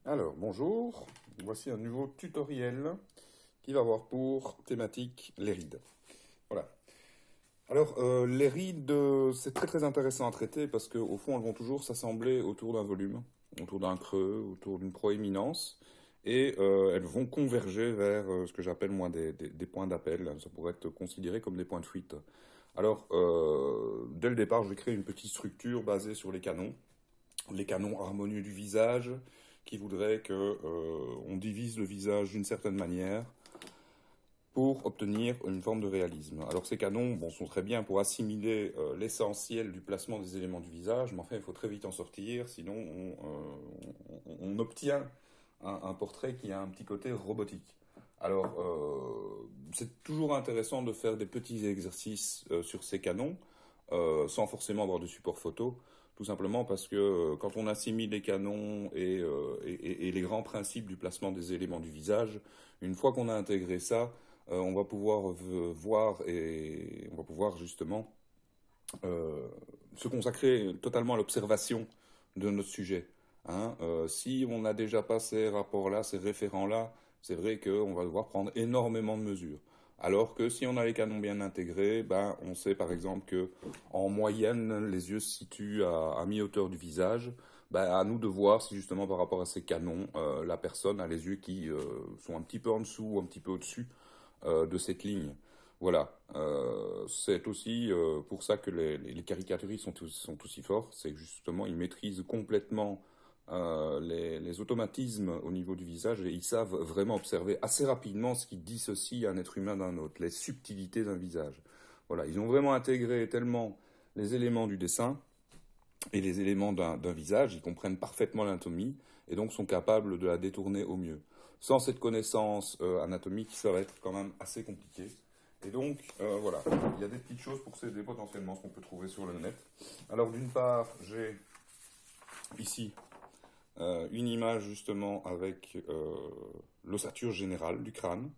Alors, bonjour, voici un nouveau tutoriel qui va avoir pour thématique les rides. Voilà. Alors, les rides, c'est très très intéressant à traiter parce qu'au fond, elles vont toujours s'assembler autour d'un volume, autour d'un creux, autour d'une proéminence, et elles vont converger vers ce que j'appelle moi des points d'appel. Ça pourrait être considéré comme des points de fuite. Alors, dès le départ, je vais créer une petite structure basée sur les canons harmonieux du visage, qui voudraient que on divise le visage d'une certaine manière pour obtenir une forme de réalisme. Alors ces canons sont très bien pour assimiler l'essentiel du placement des éléments du visage, mais enfin il faut très vite en sortir, sinon on obtient un portrait qui a un petit côté robotique. Alors c'est toujours intéressant de faire des petits exercices sur ces canons, sans forcément avoir de support photo, tout simplement parce que quand on assimile les canons et les grands principes du placement des éléments du visage, une fois qu'on a intégré ça, on va pouvoir voir et on va pouvoir justement se consacrer totalement à l'observation de notre sujet. Hein. Si on n'a déjà pas ces rapports-là, ces référents-là, c'est vrai qu'on va devoir prendre énormément de mesures. Alors que si on a les canons bien intégrés, ben, on sait par exemple que en moyenne, les yeux se situent à mi-hauteur du visage. Ben, à nous de voir si justement par rapport à ces canons, la personne a les yeux qui sont un petit peu en dessous ou un petit peu au-dessus de cette ligne. Voilà. C'est aussi pour ça que les caricaturistes sont aussi forts. C'est que justement, ils maîtrisent complètement les automatismes au niveau du visage et ils savent vraiment observer assez rapidement ce qui dissocie un être humain d'un autre, les subtilités d'un visage. Voilà. Ils ont vraiment intégré tellement les éléments du dessin et les éléments d'un visage, ils comprennent parfaitement l'anatomie et donc sont capables de la détourner au mieux. Sans cette connaissance anatomique, ça va être quand même assez compliqué. Et donc, voilà, il y a des petites choses pour s'aider potentiellement ce qu'on peut trouver sur le net. Alors, d'une part, j'ai ici une image justement avec l'ossature générale du crâne,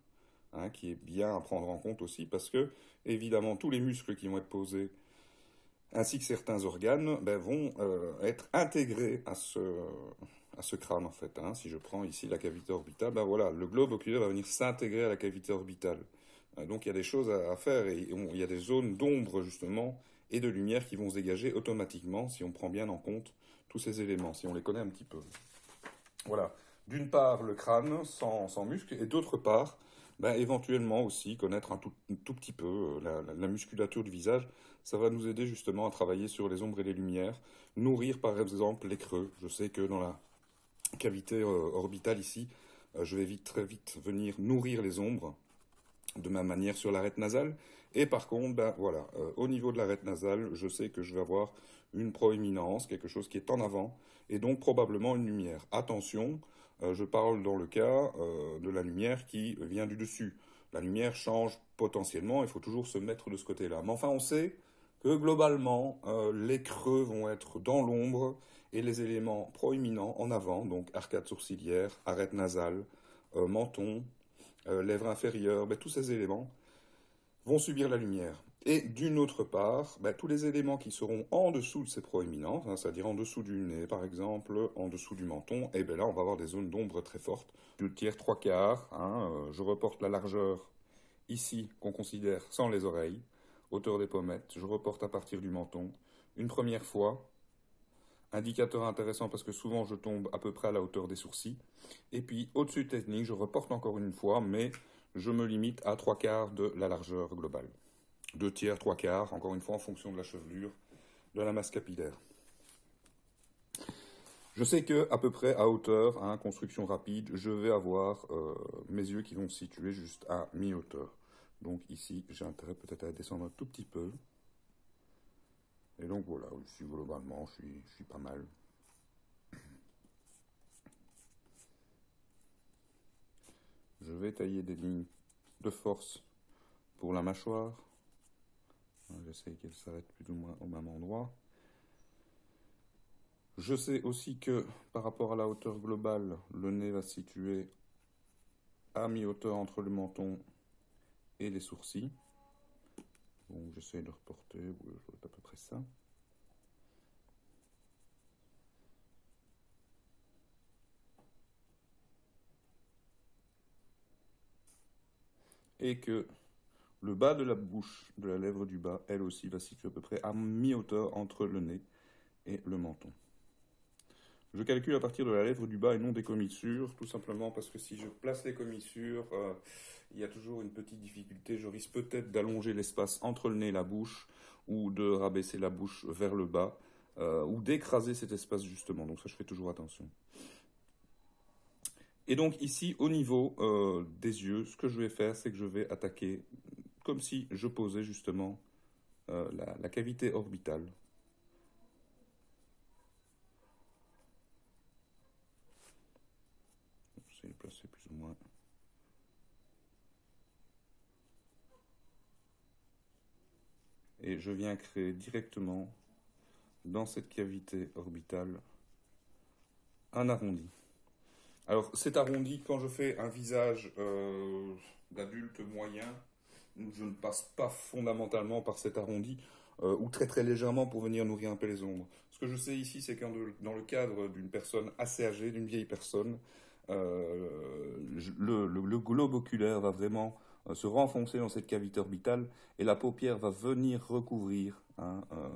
hein, qui est bien à prendre en compte aussi parce que, évidemment, tous les muscles qui vont être posés ainsi que certains organes vont être intégrés à ce crâne en fait. Hein. Si je prends ici la cavité orbitale, ben voilà, le globe oculaire va venir s'intégrer à la cavité orbitale. Donc il y a des choses à faire et il y a des zones d'ombre justement et de lumière qui vont se dégager automatiquement si on prend bien en compte tous ces éléments, si on les connaît un petit peu. Voilà. D'une part, le crâne sans muscle, et d'autre part, éventuellement aussi connaître un tout petit peu la musculature du visage. Ça va nous aider justement à travailler sur les ombres et les lumières, nourrir par exemple les creux. Je sais que dans la cavité orbitale ici, je vais très vite venir nourrir les ombres de ma manière sur l'arête nasale. Et par contre, voilà, au niveau de l'arête nasale, je sais que je vais avoir une proéminence, quelque chose qui est en avant, et donc probablement une lumière. Attention, je parle dans le cas de la lumière qui vient du dessus. La lumière change potentiellement, il faut toujours se mettre de ce côté-là. Mais enfin, on sait que globalement, les creux vont être dans l'ombre et les éléments proéminents en avant, donc arcade sourcilière, arête nasale, menton, lèvres inférieures, tous ces éléments vont subir la lumière. Et d'une autre part, tous les éléments qui seront en dessous de ces proéminences, hein, c'est-à-dire en dessous du nez par exemple, en dessous du menton, et bien là on va avoir des zones d'ombre très fortes. 2 tiers, 3 quarts, hein, je reporte la largeur ici qu'on considère sans les oreilles, hauteur des pommettes, je reporte à partir du menton. Une première fois, indicateur intéressant parce que souvent je tombe à peu près à la hauteur des sourcils. Et puis au-dessus de technique, je reporte encore une fois, mais je me limite à 3 quarts de la largeur globale. 2 tiers, 3 quarts, encore une fois en fonction de la chevelure, de la masse capillaire. Je sais que à peu près à hauteur, hein, construction rapide, je vais avoir mes yeux qui vont se situer juste à mi-hauteur. Donc ici, j'ai intérêt peut-être à descendre un tout petit peu. Et donc voilà, ici globalement, je suis pas mal. Je vais tailler des lignes de force pour la mâchoire. J'essaie qu'elle s'arrête plus ou moins au même endroit. Je sais aussi que par rapport à la hauteur globale, le nez va se situer à mi-hauteur entre le menton et les sourcils. Donc j'essaie de reporter, oui, je vois à peu près ça. et que le bas de la bouche, de la lèvre du bas, elle aussi va se situer à peu près à mi-hauteur entre le nez et le menton. Je calcule à partir de la lèvre du bas et non des commissures, tout simplement parce que si je place les commissures, il y a toujours une petite difficulté. Je risque peut-être d'allonger l'espace entre le nez et la bouche, ou de rabaisser la bouche vers le bas, ou d'écraser cet espace justement. Donc ça, je fais toujours attention. Et donc ici, au niveau des yeux, ce que je vais faire, c'est que je vais attaquer comme si je posais justement la cavité orbitale. J'essaie de placer plus ou moins. Et je viens créer directement dans cette cavité orbitale un arrondi. Alors cet arrondi, quand je fais un visage d'adulte moyen, je ne passe pas fondamentalement par cet arrondi, ou très très légèrement pour venir nourrir un peu les ombres. Ce que je sais ici, c'est que dans le cadre d'une personne assez âgée, d'une vieille personne, le globe oculaire va vraiment se renfoncer dans cette cavité orbitale et la paupière va venir recouvrir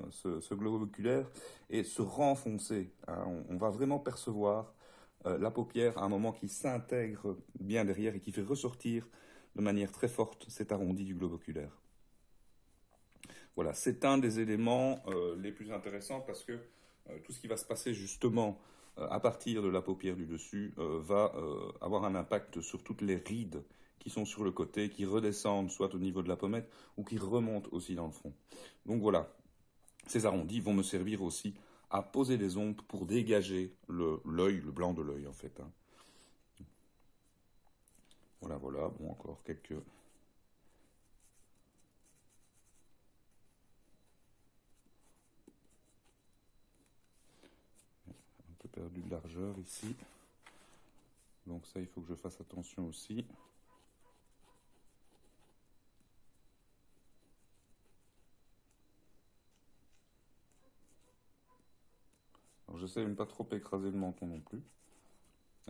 ce globe oculaire et se renfoncer. Hein. On va vraiment percevoir la paupière à un moment qui s'intègre bien derrière et qui fait ressortir de manière très forte cet arrondi du globe oculaire. Voilà, c'est un des éléments les plus intéressants parce que tout ce qui va se passer justement à partir de la paupière du dessus va avoir un impact sur toutes les rides qui sont sur le côté, qui redescendent soit au niveau de la pommette ou qui remontent aussi dans le front. Donc voilà, ces arrondis vont me servir aussi à poser les ombres pour dégager l'œil, le blanc de l'œil en fait. Hein. Voilà, voilà, bon, encore quelques... Un peu perdu de largeur ici. Donc ça, il faut que je fasse attention aussi. Alors j'essaie de ne pas trop écraser le menton non plus.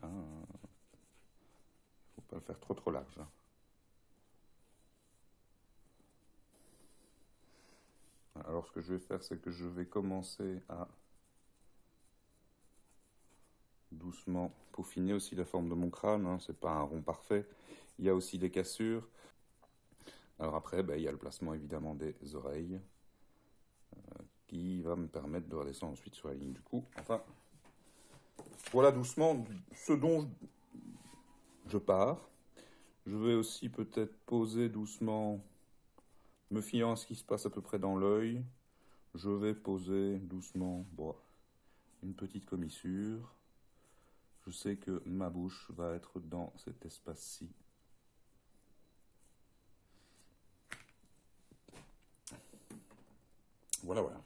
Hein, faut pas le faire trop trop large. Hein. Alors ce que je vais faire, c'est que je vais commencer à doucement peaufiner aussi la forme de mon crâne. Hein. C'est pas un rond parfait. Il y a aussi des cassures. Alors après, il y a le placement évidemment des oreilles qui va me permettre de redescendre ensuite sur la ligne du cou. Enfin, voilà doucement ce dont je pars. Je vais aussi peut-être poser doucement, me fiant à ce qui se passe à peu près dans l'œil. Je vais poser doucement une petite commissure. Je sais que ma bouche va être dans cet espace-ci. Voilà, voilà.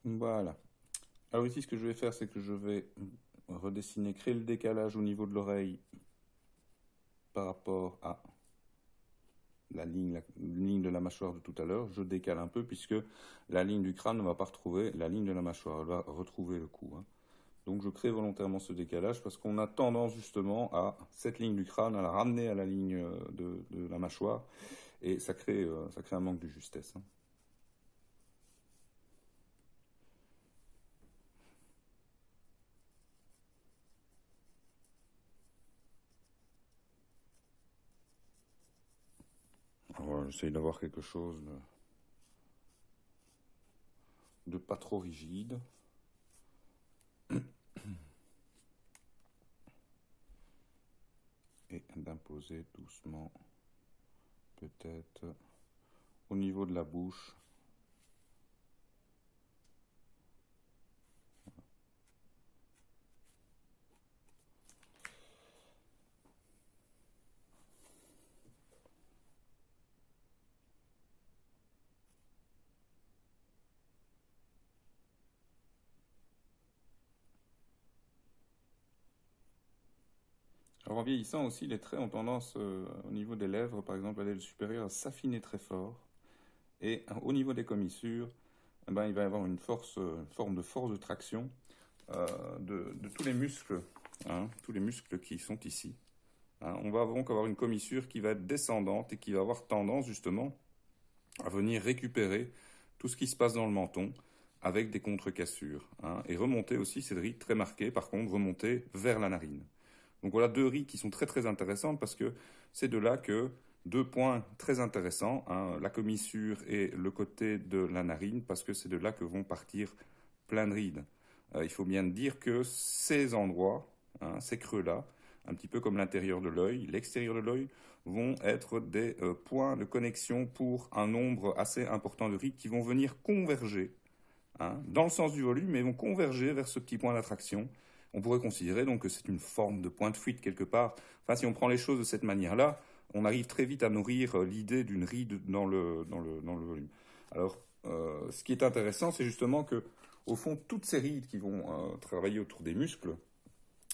Voilà. Alors ici, ce que je vais faire, c'est que je vais redessiner, créer le décalage au niveau de l'oreille par rapport à la ligne de la mâchoire de tout à l'heure. Je décale un peu puisque la ligne du crâne ne va pas retrouver la ligne de la mâchoire, elle va retrouver le cou. Hein. Donc je crée volontairement ce décalage parce qu'on a tendance justement à cette ligne du crâne, à la ramener à la ligne de la mâchoire et ça crée un manque de justesse. Hein. J'essaye d'avoir quelque chose de pas trop rigide. Et d'imposer doucement, peut-être, au niveau de la bouche. Alors en vieillissant aussi, les traits ont tendance, au niveau des lèvres, par exemple, à l'aile supérieure, à s'affiner très fort. Et au niveau des commissures, il va y avoir une forme de force de traction. de tous les muscles, hein, tous les muscles qui sont ici. Hein. On va donc avoir une commissure qui va être descendante et qui va avoir tendance justement à venir récupérer tout ce qui se passe dans le menton avec des contrecassures. Hein, et remonter aussi, ces rides très marquées, par contre, remonter vers la narine. Donc voilà deux rides qui sont très très intéressantes parce que c'est de là que deux points très intéressants, hein, la commissure et le côté de la narine, parce que c'est de là que vont partir plein de rides. Il faut bien dire que ces endroits, hein, ces creux-là, un petit peu comme l'intérieur de l'œil, l'extérieur de l'œil, vont être des points de connexion pour un nombre assez important de rides qui vont venir converger, hein, dans le sens du volume, mais vont converger vers ce petit point d'attraction. On pourrait considérer donc que c'est une forme de point de fuite quelque part. Enfin, si on prend les choses de cette manière-là, on arrive très vite à nourrir l'idée d'une ride dans le volume. Alors, ce qui est intéressant, c'est justement que, au fond, toutes ces rides qui vont travailler autour des muscles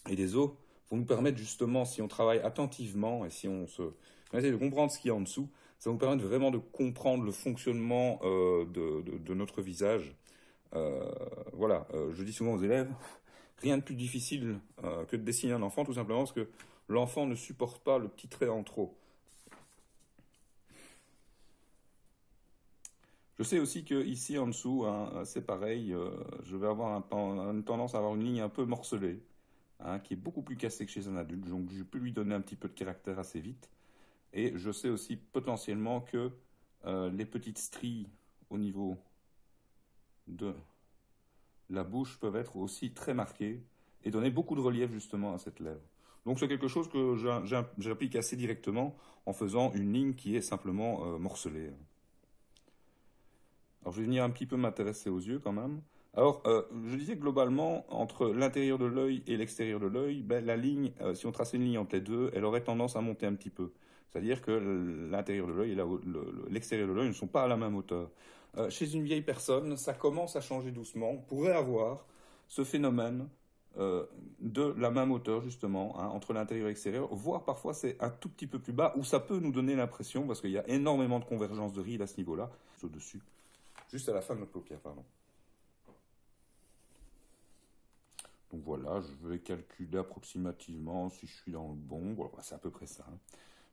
et des os vont nous permettre justement, si on travaille attentivement et si on essaie de comprendre ce qu'il y a en dessous, ça va nous permettre vraiment de comprendre le fonctionnement de notre visage. Voilà, je dis souvent aux élèves, rien de plus difficile que de dessiner un enfant, tout simplement parce que l'enfant ne supporte pas le petit trait en trop. Je sais aussi que ici en dessous, hein, c'est pareil, je vais avoir une tendance à avoir une ligne un peu morcelée, hein, qui est beaucoup plus cassée que chez un adulte, donc je peux lui donner un petit peu de caractère assez vite. Et je sais aussi potentiellement que les petites stries au niveau de la bouche peuvent être aussi très marquées et donner beaucoup de relief justement à cette lèvre. Donc c'est quelque chose que j'applique assez directement en faisant une ligne qui est simplement morcelée. Alors je vais venir un petit peu m'intéresser aux yeux quand même. Alors je disais que globalement, entre l'intérieur de l'œil et l'extérieur de l'œil, ben, la ligne, si on traçait une ligne entre les deux, elle aurait tendance à monter un petit peu. C'est-à-dire que l'intérieur de l'œil et l'extérieur de l'œil ne sont pas à la même hauteur. Chez une vieille personne, ça commence à changer doucement. On pourrait avoir ce phénomène de la même hauteur, justement, hein, entre l'intérieur et l'extérieur, voire parfois c'est un tout petit peu plus bas, où ça peut nous donner l'impression, parce qu'il y a énormément de convergence de rides à ce niveau-là, au-dessus, juste à la fin de notre paupière, pardon. Donc voilà, je vais calculer approximativement si je suis dans le bon, voilà, c'est à peu près ça. Hein.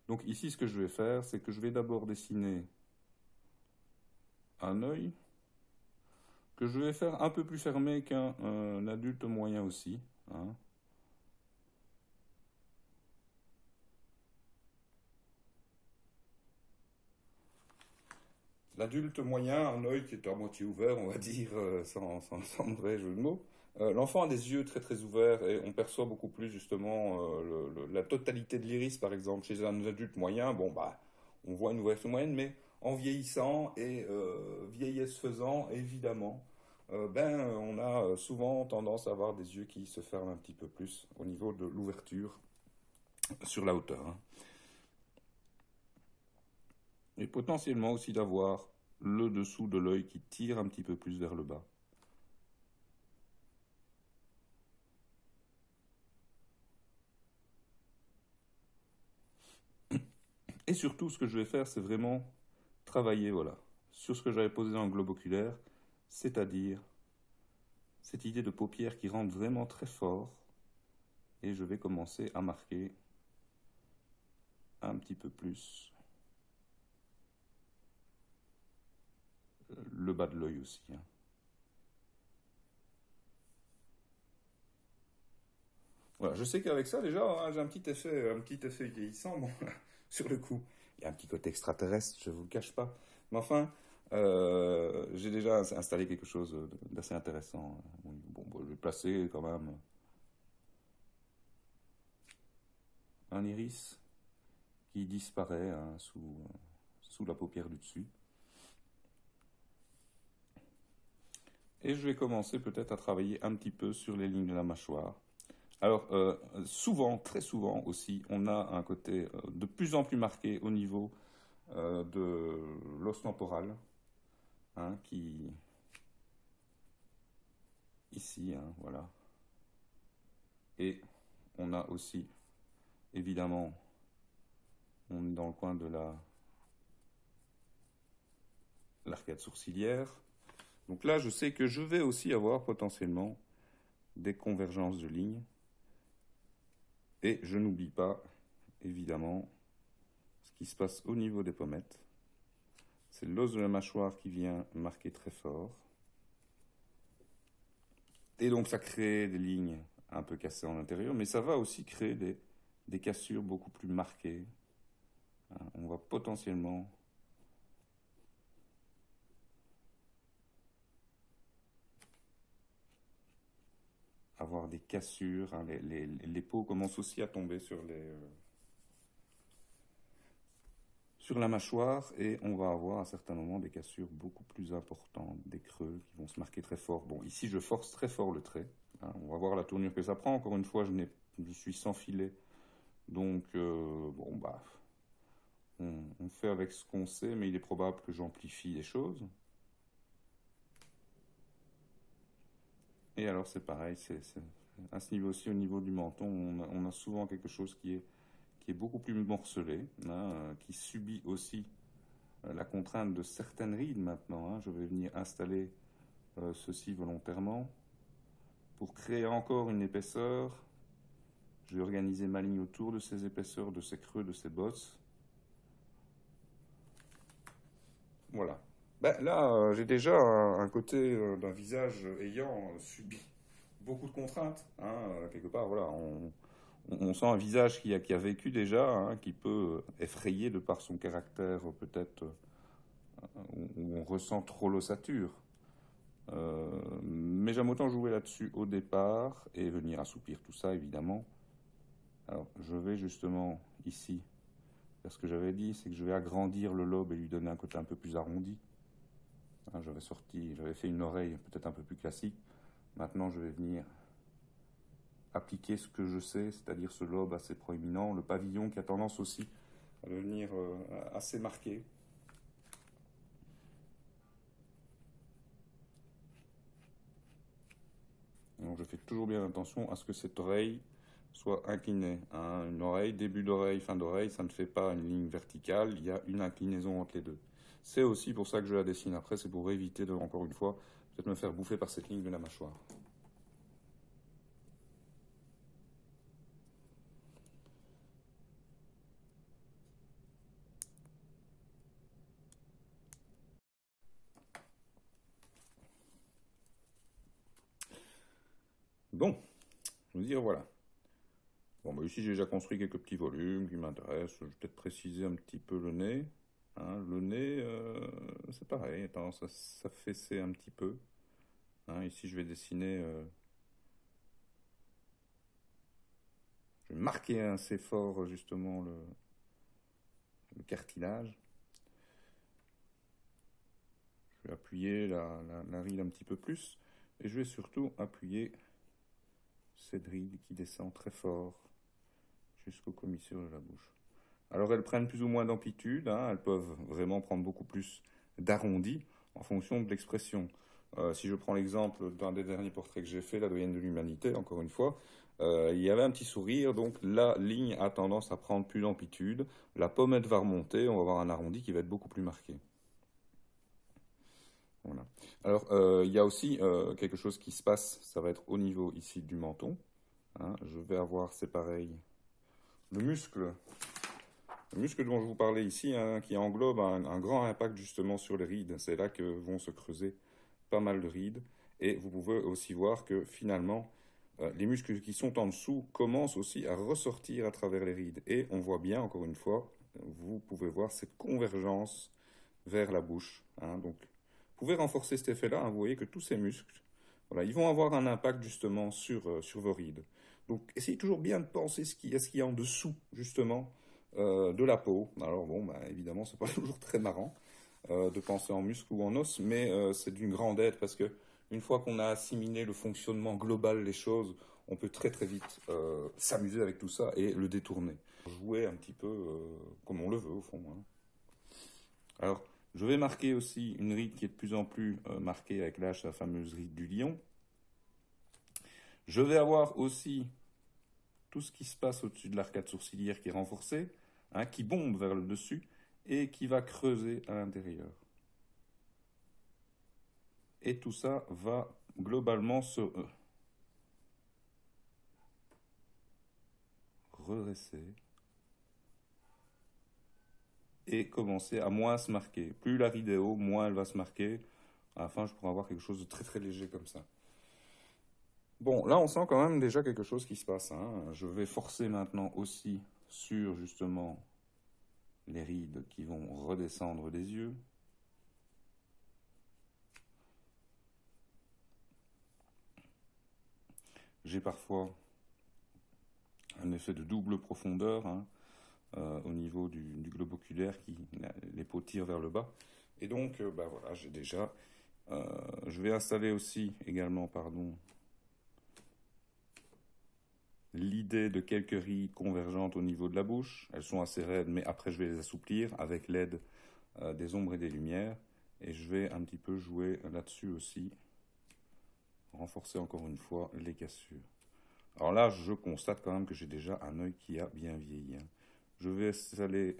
Donc ici, ce que je vais faire, c'est que je vais d'abord dessiner un œil, que je vais faire un peu plus fermé qu'un adulte moyen aussi. Hein. L'adulte moyen, un œil qui est à moitié ouvert, on va dire, sans mauvais jeu de mots. L'enfant a des yeux très très ouverts et on perçoit beaucoup plus justement la totalité de l'iris, par exemple. Chez un adulte moyen, bon bah, on voit une ouverture moyenne, mais en vieillissant et vieillesse faisant, évidemment, on a souvent tendance à avoir des yeux qui se ferment un petit peu plus au niveau de l'ouverture sur la hauteur. Hein. Et potentiellement aussi d'avoir le dessous de l'œil qui tire un petit peu plus vers le bas. Et surtout, ce que je vais faire, c'est vraiment travailler, voilà, sur ce que j'avais posé dans le globe oculaire, c'est-à-dire cette idée de paupière qui rentre vraiment très fort. Et je vais commencer à marquer un petit peu plus le bas de l'œil aussi. Hein. Voilà, je sais qu'avec ça, déjà, hein, j'ai un petit effet vieillissant. Bon, sur le coup, il y a un petit côté extraterrestre, je ne vous le cache pas. Mais enfin, j'ai déjà installé quelque chose d'assez intéressant. Bon, je vais placer quand même un iris qui disparaît hein, sous la paupière du dessus. Et je vais commencer peut-être à travailler un petit peu sur les lignes de la mâchoire. Alors, souvent, très souvent aussi, on a un côté de plus en plus marqué au niveau de l'os temporal, hein, qui... Ici, hein, voilà. Et on a aussi, évidemment, on est dans le coin de l'arcade sourcilière. Donc là, je sais que je vais aussi avoir potentiellement des convergences de lignes. Et je n'oublie pas, évidemment, ce qui se passe au niveau des pommettes. C'est l'os de la mâchoire qui vient marquer très fort. Et donc ça crée des lignes un peu cassées en intérieur, mais ça va aussi créer des cassures beaucoup plus marquées. On va potentiellement avoir des cassures. Les peaux commencent aussi à tomber sur la mâchoire et on va avoir à certains moments des cassures beaucoup plus importantes, des creux qui vont se marquer très fort. Bon, ici je force très fort le trait. On va voir la tournure que ça prend. Encore une fois, je suis sans filet. Donc, bon, bah, on fait avec ce qu'on sait, mais il est probable que j'amplifie les choses. Et alors, c'est pareil, à ce niveau-ci, au niveau du menton, on a souvent quelque chose qui est beaucoup plus morcelé, qui subit aussi la contrainte de certaines rides maintenant. Je vais venir installer ceci volontairement pour créer encore une épaisseur. Je vais organiser ma ligne autour de ces épaisseurs, de ces creux, de ces bosses. Voilà. Ben, là, j'ai déjà un côté d'un visage ayant subi beaucoup de contraintes. Quelque part, voilà, on sent un visage qui a vécu déjà, qui peut effrayer de par son caractère peut-être où on ressent trop l'ossature. Mais j'aime autant jouer là-dessus au départ et venir assouplir tout ça, évidemment. Alors, je vais justement ici faire ce que j'avais dit, c'est que je vais agrandir le lobe et lui donner un côté un peu plus arrondi. J'avais fait une oreille peut-être un peu plus classique. Maintenant, je vais venir appliquer ce que je sais, c'est-à-dire ce lobe assez proéminent, le pavillon qui a tendance aussi à devenir assez marqué. Donc je fais toujours bien attention à ce que cette oreille soit inclinée. Une oreille, début d'oreille, fin d'oreille, ça ne fait pas une ligne verticale, il y a une inclinaison entre les deux. C'est aussi pour ça que je la dessine après, c'est pour éviter de, encore une fois, peut-être me faire bouffer par cette ligne de la mâchoire. Bon, je veux dire, voilà. Bon, bah ici j'ai déjà construit quelques petits volumes qui m'intéressent. Je vais peut-être préciser un petit peu le nez. Le nez, c'est pareil, attends, ça fessait un petit peu. Ici je vais dessiner, je vais marquer assez fort justement le cartilage. Je vais appuyer la ride un petit peu plus. Et je vais surtout appuyer cette ride qui descend très fort jusqu'aux commissures de la bouche. Alors elles prennent plus ou moins d'amplitude, elles peuvent vraiment prendre beaucoup plus d'arrondi en fonction de l'expression. Si je prends l'exemple d'un des derniers portraits que j'ai fait, la doyenne de l'humanité, encore une fois, il y avait un petit sourire, donc la ligne a tendance à prendre plus d'amplitude, la pommette va remonter, on va avoir un arrondi qui va être beaucoup plus marqué. Voilà. Alors, il y a aussi quelque chose qui se passe, ça va être au niveau ici du menton. Je vais avoir, c'est pareil, le muscle dont je vous parlais ici, qui englobe un grand impact justement sur les rides. C'est là que vont se creuser pas mal de rides. Et vous pouvez aussi voir que finalement, les muscles qui sont en dessous commencent aussi à ressortir à travers les rides. Et on voit bien, encore une fois, vous pouvez voir cette convergence vers la bouche. Donc, vous pouvez renforcer cet effet-là. Vous voyez que tous ces muscles, voilà, ils vont avoir un impact justement sur vos rides. Donc, essayez toujours bien de penser ce qu'il y a en dessous, justement, de la peau. Alors bon, évidemment, c'est pas toujours très marrant de penser en muscle ou en os, mais c'est d'une grande aide parce que une fois qu'on a assimilé le fonctionnement global des choses, on peut très très vite s'amuser avec tout ça et le détourner. Jouer un petit peu comme on le veut au fond. Alors, je vais marquer aussi une ride qui est de plus en plus marquée avec l'âge, la fameuse ride du lion. Je vais avoir aussi tout ce qui se passe au-dessus de l'arcade sourcilière qui est renforcée, qui bombe vers le dessus et qui va creuser à l'intérieur. Et tout ça va globalement redresser et commencer à moins se marquer. Plus la ride est haute, moins elle va se marquer. À la fin, je pourrais avoir quelque chose de très très léger comme ça. Bon, là, on sent quand même déjà quelque chose qui se passe, hein. Je vais forcer maintenant aussi sur, justement, les rides qui vont redescendre des yeux. J'ai parfois un effet de double profondeur, hein, au niveau du globe oculaire, les peaux tirent vers le bas. Et donc, bah voilà, j'ai déjà... je vais installer aussi, également, pardon, l'idée de quelques rides convergentes au niveau de la bouche. Elles sont assez raides, mais après je vais les assouplir avec l'aide des ombres et des lumières. Et je vais un petit peu jouer là-dessus aussi, renforcer encore une fois les cassures. Alors là, je constate quand même que j'ai déjà un œil qui a bien vieilli, hein. Je vais installer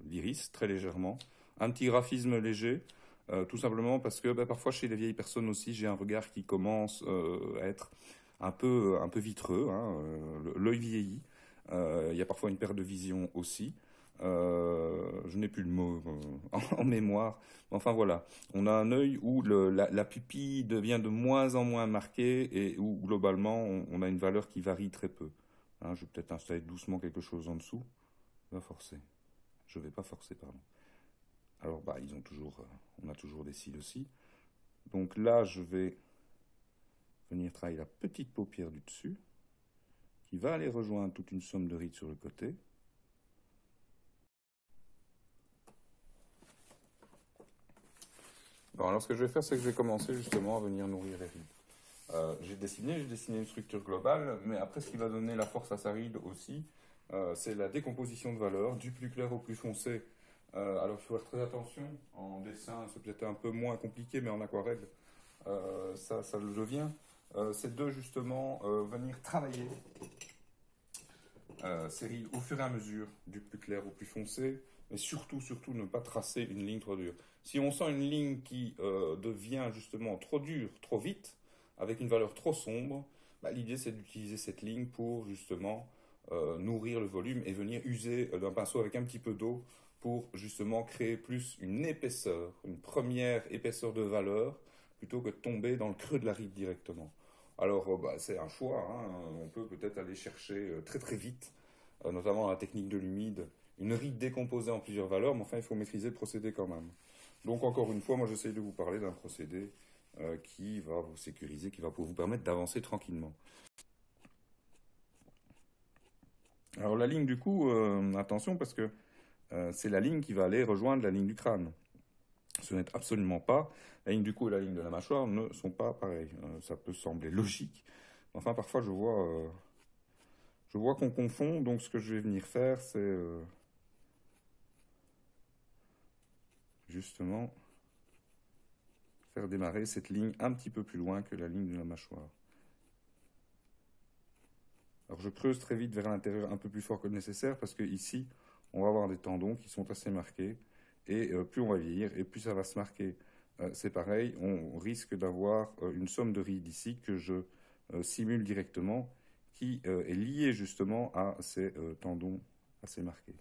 l'iris très légèrement, un petit graphisme léger, tout simplement parce que parfois chez les vieilles personnes aussi, j'ai un regard qui commence à être un peu vitreux, hein, l'œil vieillit. Il y a parfois une perte de vision aussi. Je n'ai plus le mot en mémoire. Enfin voilà, on a un œil où la pupille devient de moins en moins marquée et où globalement on a une valeur qui varie très peu. Hein, je vais peut-être installer doucement quelque chose en dessous. Je vais forcer. Je vais pas forcer, pardon. Alors bah ils ont toujours, on a toujours des cils aussi. Donc là je vais venir travailler la petite paupière du dessus, qui va aller rejoindre toute une somme de rides sur le côté. Bon, alors ce que je vais faire, c'est que je vais commencer justement à venir nourrir les rides. J'ai dessiné une structure globale, mais après ce qui va donner la force à sa ride aussi, c'est la décomposition de valeurs, du plus clair au plus foncé. Alors il faut faire très attention, en dessin c'est peut-être un peu moins compliqué, mais en aquarelle ça le devient. C'est de justement venir travailler ces rides au fur et à mesure, du plus clair au plus foncé, mais surtout ne pas tracer une ligne trop dure. Si on sent une ligne qui devient justement trop dure, trop vite, avec une valeur trop sombre, bah, l'idée c'est d'utiliser cette ligne pour justement nourrir le volume et venir user d'un pinceau avec un petit peu d'eau pour justement créer plus une épaisseur, une première épaisseur de valeur, plutôt que de tomber dans le creux de la ride directement. Alors, bah, c'est un choix, hein. On peut peut-être aller chercher très très vite, notamment dans la technique de l'humide, une ride décomposée en plusieurs valeurs, mais enfin, il faut maîtriser le procédé quand même. Donc, encore une fois, moi, j'essaye de vous parler d'un procédé qui va vous sécuriser, qui va vous permettre d'avancer tranquillement. Alors, la ligne, du coup, attention, parce que c'est la ligne qui va aller rejoindre la ligne du crâne. Ce n'est absolument pas. La ligne du cou et la ligne de la mâchoire ne sont pas pareilles. Ça peut sembler logique. Enfin, parfois, je vois qu'on confond. Donc, ce que je vais venir faire, c'est justement faire démarrer cette ligne un petit peu plus loin que la ligne de la mâchoire. Alors, je creuse très vite vers l'intérieur un peu plus fort que nécessaire parce que ici, on va avoir des tendons qui sont assez marqués. Et plus on va vieillir, et plus ça va se marquer. C'est pareil, on risque d'avoir une somme de rides ici que je simule directement, qui est liée justement à ces tendons assez marqués.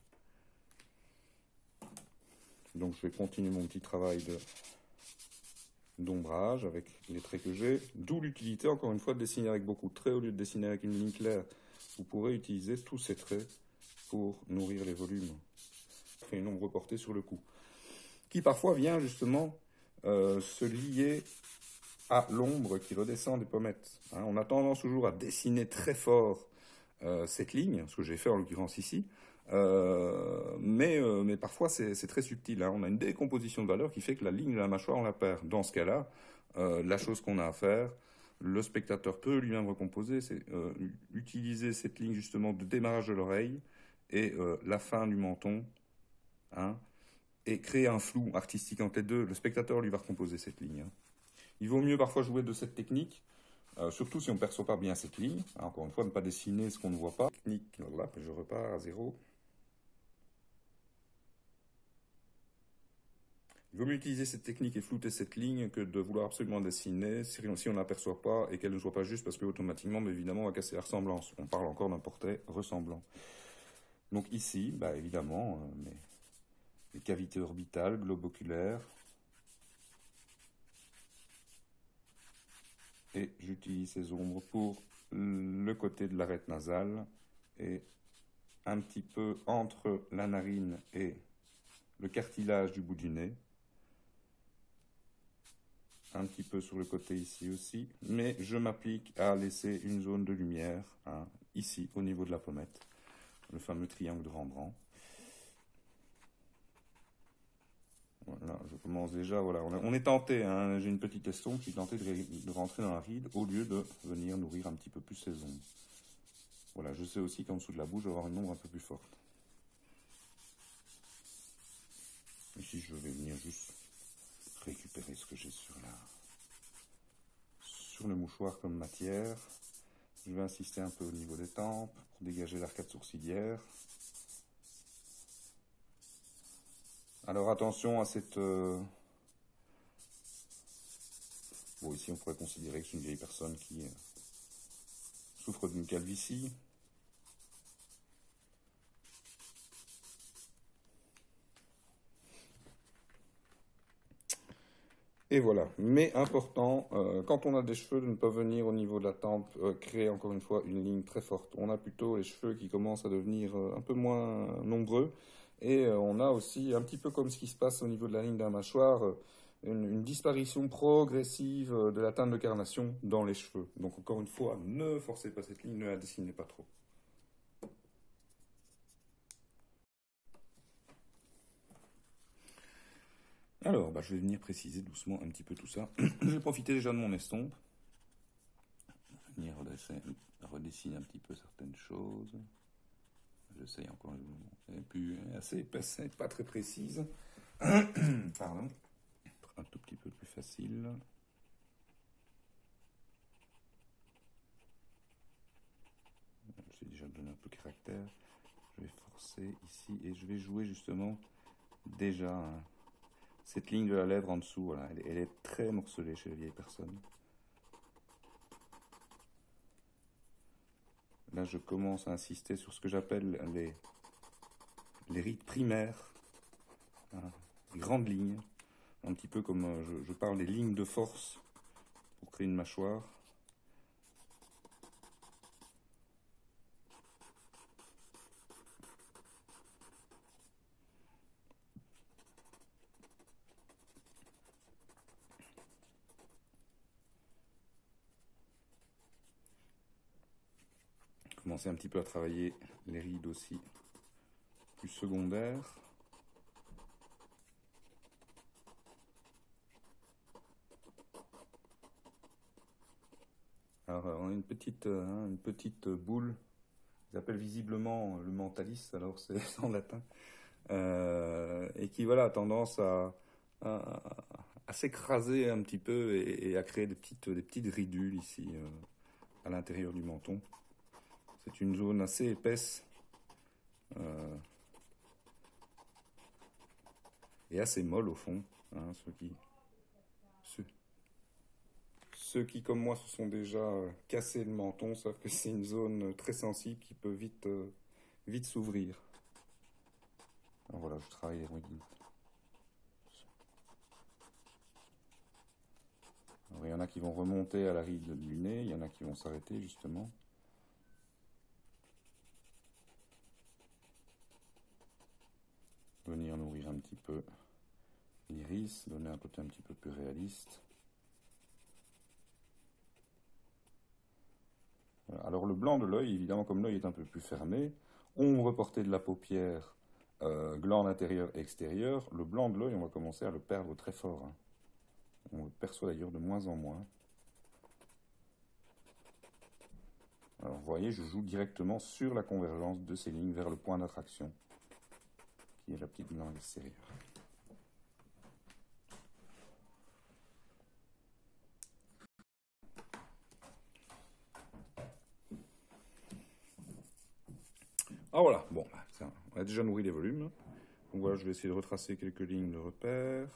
Donc je vais continuer mon petit travail d'ombrage avec les traits que j'ai, d'où l'utilité, encore une fois, de dessiner avec beaucoup de traits. Au lieu de dessiner avec une ligne claire, vous pourrez utiliser tous ces traits pour nourrir les volumes. Et une ombre portée sur le cou, qui parfois vient justement se lier à l'ombre qui redescend des pommettes. Hein, on a tendance toujours à dessiner très fort cette ligne, ce que j'ai fait en l'occurrence ici, mais parfois c'est très subtil. Hein. On a une décomposition de valeur qui fait que la ligne de la mâchoire, on la perd. Dans ce cas-là, la chose qu'on a à faire, le spectateur peut lui-même recomposer, c'est utiliser cette ligne justement de démarrage de l'oreille et la fin du menton, hein, et créer un flou artistique entre les deux. Le spectateur lui va recomposer cette ligne. Hein. Il vaut mieux parfois jouer de cette technique, surtout si on ne perçoit pas bien cette ligne. Hein, encore une fois, ne pas dessiner ce qu'on ne voit pas. Technique, voilà, je repars à zéro. Il vaut mieux utiliser cette technique et flouter cette ligne que de vouloir absolument dessiner si on n'aperçoit pas et qu'elle ne soit pas juste parce que automatiquement, mais évidemment, on va casser la ressemblance. On parle encore d'un portrait ressemblant. Donc ici, bah, évidemment, les cavités orbitales, globe oculaire. Et j'utilise ces ombres pour le côté de l'arête nasale et un petit peu entre la narine et le cartilage du bout du nez. Un petit peu sur le côté ici aussi, mais je m'applique à laisser une zone de lumière, hein, ici, au niveau de la pommette, le fameux triangle de Rembrandt. Voilà, je commence déjà, voilà, on est tenté, hein, j'ai une petite estompe, je suis tenté de rentrer dans la ride au lieu de venir nourrir un petit peu plus ces ombres. Voilà, je sais aussi qu'en dessous de la bouche, je vais avoir une ombre un peu plus forte. Ici, je vais venir juste récupérer ce que j'ai sur le mouchoir comme matière. Je vais insister un peu au niveau des tempes pour dégager l'arcade sourcilière. Alors attention à cette... Bon, ici on pourrait considérer que c'est une vieille personne qui souffre d'une calvitie. Et voilà, mais important, quand on a des cheveux, de ne pas venir au niveau de la tempe créer encore une fois une ligne très forte. On a plutôt les cheveux qui commencent à devenir un peu moins nombreux, et on a aussi, un petit peu comme ce qui se passe au niveau de la ligne de la mâchoire, une disparition progressive de la teinte de carnation dans les cheveux. Donc encore une fois, ne forcez pas cette ligne, ne la dessinez pas trop. Alors, bah, je vais venir préciser doucement un petit peu tout ça. Je vais profiter déjà de mon estompe. Venir redessiner un petit peu certaines choses. J'essaye encore une fois. Et puis, assez épaisse, pas très précise. Pardon. Un tout petit peu plus facile. J'ai déjà donné un peu de caractère. Je vais forcer ici et je vais jouer justement déjà cette ligne de la lèvre en dessous. Voilà. Elle est très morcelée chez les vieilles personnes. Là, je commence à insister sur ce que j'appelle les rides primaires, hein, les grandes lignes, un petit peu comme je parle des lignes de force pour créer une mâchoire. Commencer un petit peu à travailler les rides aussi plus secondaires. Alors, on a une petite boule, ils appellent visiblement le mentaliste, alors c'est en latin, et qui voilà, a tendance à s'écraser un petit peu et à créer des petites ridules ici à l'intérieur du menton. C'est une zone assez épaisse et assez molle au fond, hein, ceux qui, comme moi, se sont déjà cassés le menton savent que c'est une zone très sensible qui peut vite s'ouvrir. Alors voilà, je travaille les rides. Alors, il y en a qui vont remonter à la ride du nez, il y en a qui vont s'arrêter justement. Venir nourrir un petit peu l'iris, donner un côté un petit peu plus réaliste. Voilà. Alors le blanc de l'œil, évidemment, comme l'œil est un peu plus fermé, ombre portée de la paupière, glande intérieure et extérieure, le blanc de l'œil, on va commencer à le perdre très fort. Hein. On le perçoit d'ailleurs de moins en moins. Alors vous voyez, je joue directement sur la convergence de ces lignes vers le point d'attraction, qui est la petite glande extérieure. Ah voilà, bon, on a déjà nourri les volumes. Donc voilà, je vais essayer de retracer quelques lignes de repère.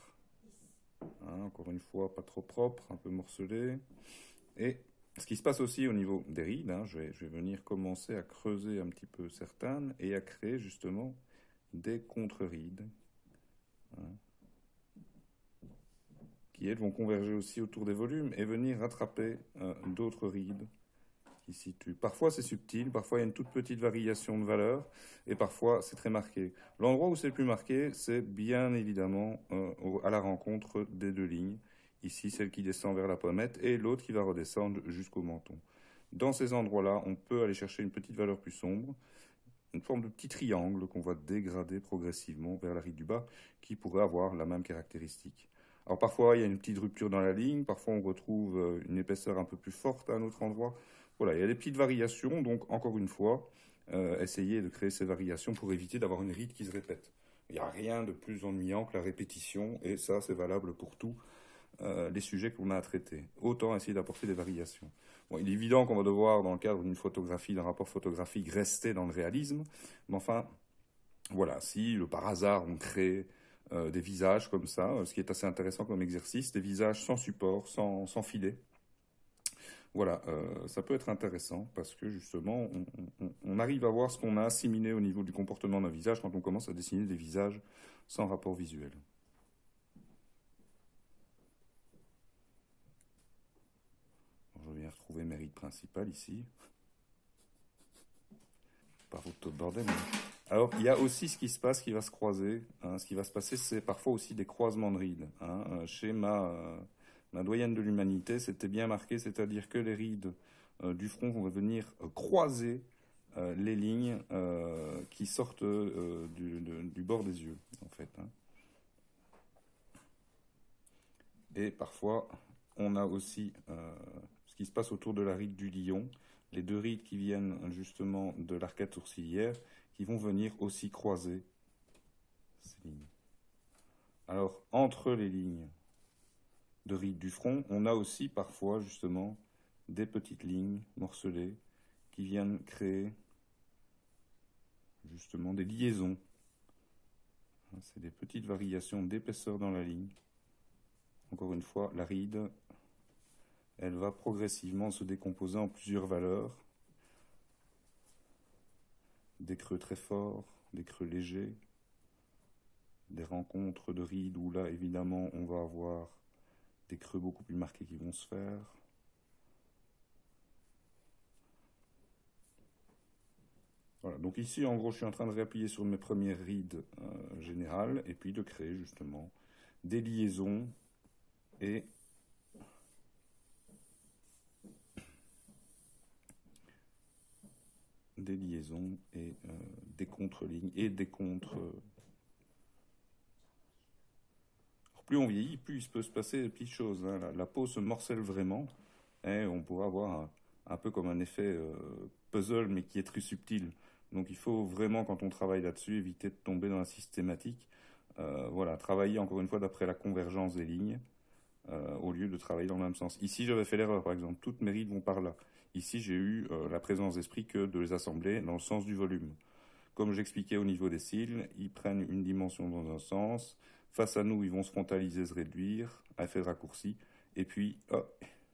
Hein, encore une fois, pas trop propre, un peu morcelé. Et ce qui se passe aussi au niveau des rides, hein, je vais venir commencer à creuser un petit peu certaines et à créer justement des contre-rides, hein, qui elles vont converger aussi autour des volumes et venir rattraper d'autres rides qui se situent. Parfois c'est subtil, parfois il y a une toute petite variation de valeur et parfois c'est très marqué. L'endroit où c'est le plus marqué, c'est bien évidemment à la rencontre des deux lignes. Ici, celle qui descend vers la pommette et l'autre qui va redescendre jusqu'au menton. Dans ces endroits-là, on peut aller chercher une petite valeur plus sombre, une forme de petit triangle qu'on va dégrader progressivement vers la ride du bas, qui pourrait avoir la même caractéristique. Alors parfois, il y a une petite rupture dans la ligne, parfois on retrouve une épaisseur un peu plus forte à un autre endroit. Voilà, il y a des petites variations, donc encore une fois, essayez de créer ces variations pour éviter d'avoir une ride qui se répète. Il n'y a rien de plus ennuyant que la répétition, et ça c'est valable pour tous les sujets qu'on a à traiter. Autant essayer d'apporter des variations. Bon, il est évident qu'on va devoir, dans le cadre d'une photographie, d'un rapport photographique, rester dans le réalisme, mais enfin, voilà, si par hasard on crée des visages comme ça, ce qui est assez intéressant comme exercice, des visages sans support, sans filet, voilà, ça peut être intéressant parce que justement, on arrive à voir ce qu'on a assimilé au niveau du comportement d'un visage quand on commence à dessiner des visages sans rapport visuel. Je viens retrouver mes rides principales ici. Pas votre de bordel. Alors, il y a aussi ce qui se passe qui va se croiser. Hein. Ce qui va se passer, c'est parfois aussi des croisements de rides. Hein. Chez ma doyenne de l'humanité, c'était bien marqué, c'est-à-dire que les rides du front vont venir croiser les lignes qui sortent du bord des yeux, en fait. Hein. Et parfois, on a aussi ce qui se passe autour de la ride du lion, les deux rides qui viennent justement de l'arcade sourcilière, qui vont venir aussi croiser ces lignes. Alors, entre les lignes de rides du front, on a aussi parfois justement des petites lignes morcelées qui viennent créer justement des liaisons. C'est des petites variations d'épaisseur dans la ligne. Encore une fois, la ride, elle va progressivement se décomposer en plusieurs valeurs. Des creux très forts, des creux légers, des rencontres de rides où là, évidemment, on va avoir des creux beaucoup plus marqués qui vont se faire. Voilà, donc ici, en gros, je suis en train de réappuyer sur mes premières rides générales et puis de créer justement des liaisons et des contre-lignes et des contre. Alors, plus on vieillit, plus il peut se passer des petites choses. Hein. La peau se morcelle vraiment et on pourra avoir un peu comme un effet puzzle, mais qui est très subtil. Donc il faut vraiment, quand on travaille là-dessus, éviter de tomber dans la systématique. Voilà, travailler encore une fois d'après la convergence des lignes, au lieu de travailler dans le même sens. Ici, j'avais fait l'erreur, par exemple, toutes mes rides vont par là. Ici, j'ai eu la présence d'esprit que de les assembler dans le sens du volume. Comme j'expliquais au niveau des cils, ils prennent une dimension dans un sens. Face à nous, ils vont se frontaliser, se réduire, à effet de raccourci. Et puis, oh,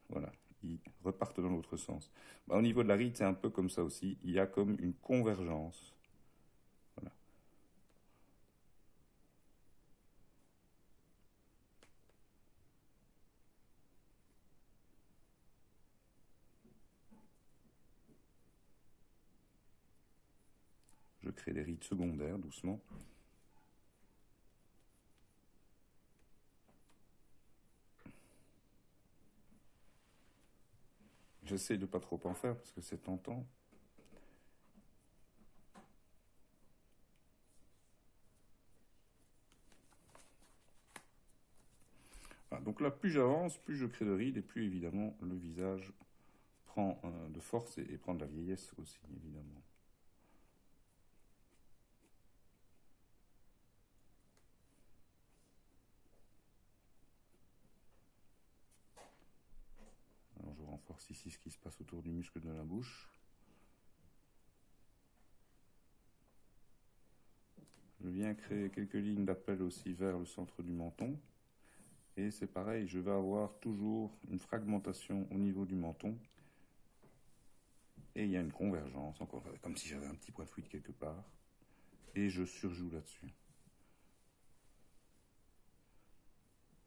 voilà, ils repartent dans l'autre sens. Bah, au niveau de la ride, c'est un peu comme ça aussi. Il y a comme une convergence. Voilà. Je crée des rides secondaires doucement. J'essaie de pas trop en faire parce que c'est tentant. Voilà, donc là, plus j'avance, plus je crée de rides et plus évidemment le visage prend de force et prend de la vieillesse aussi, évidemment. Alors je renforce ici ce qui se passe autour du muscle de la bouche. Je viens créer quelques lignes d'appel aussi vers le centre du menton. Et c'est pareil, je vais avoir toujours une fragmentation au niveau du menton. Et il y a une convergence, encore comme si j'avais un petit point fluide quelque part. Et je surjoue là-dessus.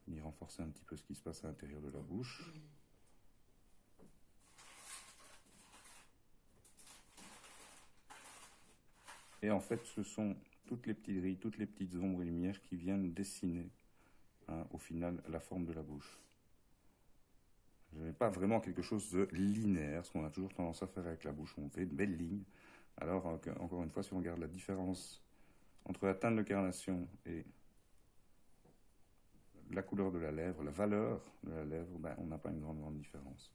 Venir renforcer un petit peu ce qui se passe à l'intérieur de la bouche. Et en fait, ce sont toutes les petites grilles, toutes les petites ombres et lumières qui viennent dessiner, au final, la forme de la bouche. Je n'ai pas vraiment quelque chose de linéaire, ce qu'on a toujours tendance à faire avec la bouche. On fait de belles lignes. Alors, encore une fois, si on regarde la différence entre la teinte de carnation et la couleur de la lèvre, la valeur de la lèvre, ben, on n'a pas une grande différence.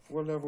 Voilà.